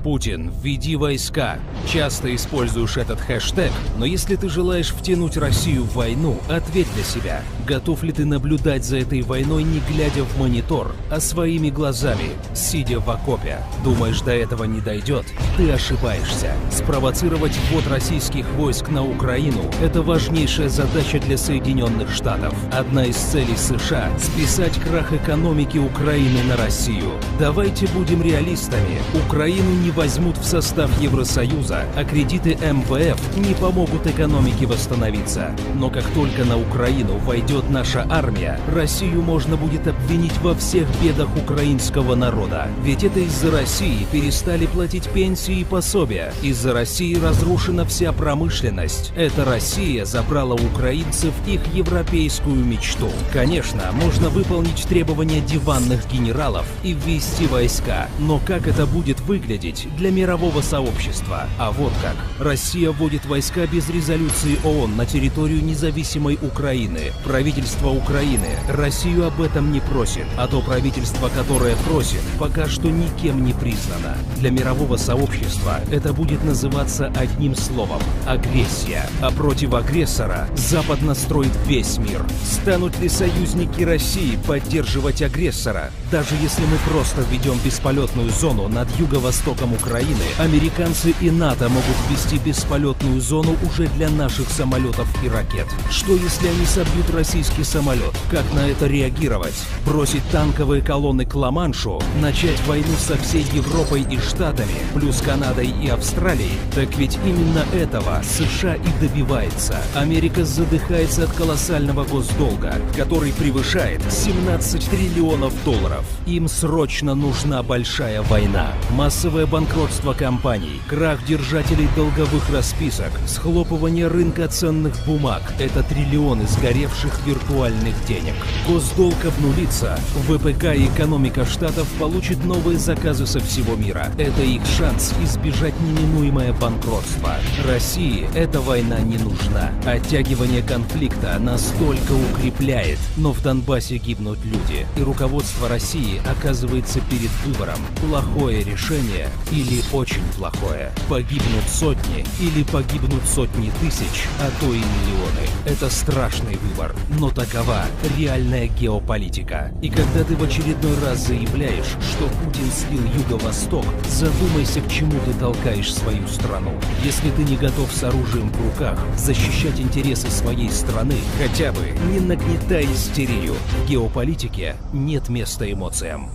Путин, введи войска. Часто используешь этот хэштег, но если ты желаешь втянуть Россию в войну, ответь для себя. Готов ли ты наблюдать за этой войной, не глядя в монитор, а своими глазами, сидя в окопе? Думаешь, до этого не дойдет? Ты ошибаешься. Спровоцировать ввод российских войск на Украину – это важнейшая задача для Соединенных Штатов. Одна из целей США – списать крах экономики Украины на Россию. Давайте будем реалистами. Украину не возьмут в состав Евросоюза, а кредиты МВФ не помогут экономике восстановиться. Но как только на Украину войдет наша армия, Россию можно будет обвинить во всех бедах украинского народа. Ведь это из-за России перестали платить пенсии и пособия. Из-за России разрушена вся промышленность. Эта Россия забрала у украинцев их европейскую мечту. Конечно, можно выполнить требования диванных генералов и ввести войска. Но как это будет выглядеть для мирового сообщества? А вот как. Россия вводит войска без резолюции ООН на территорию независимой Украины. Правительство Украины Россию об этом не просит, а то правительство, которое просит, пока что никем не признано. Для мирового сообщества это будет называться одним словом – агрессия. А против агрессора Запад настроит весь мир. Станут ли союзники России поддерживать агрессора? Даже если мы просто введем бесполетную зону над юго-востоком Украины, американцы и НАТО могут ввести бесполетную зону уже для наших самолетов и ракет. Что если они собьют российский самолет? Как на это реагировать? Бросить танковые колонны к Ла-Маншу? Начать войну со всей Европой и Штатами, плюс Канадой и Австралией? Так ведь именно этого США и добивается. Америка задыхается от колоссального госдолга, который превышает 17 триллионов долларов. Им срочно нужна большая война. Массовое банкротство компаний, крах держателей долговых расписок, схлопывание рынка ценных бумаг – это триллионы сгоревших виртуальных денег. Госдолг обнулится, ВПК и экономика штатов получат новые заказы со всего мира. Это их шанс избежать неминуемое банкротство. России эта война не нужна. Оттягивание конфликта настолько укрепляет, но в Донбассе гибнут люди, и руководство России оказывается перед выбором: плохое решение или очень плохое. Погибнут сотни или погибнут сотни тысяч, а то и миллионы. Это страшный выбор, но такова реальная геополитика. И когда ты в очередной раз заявляешь, что Путин слил Юго-Восток, задумайся, к чему ты толкаешь свою страну. Если ты не готов с оружием в руках защищать интересы своей страны, хотя бы не нагнетай истерию. В геополитике нет места эмоциям.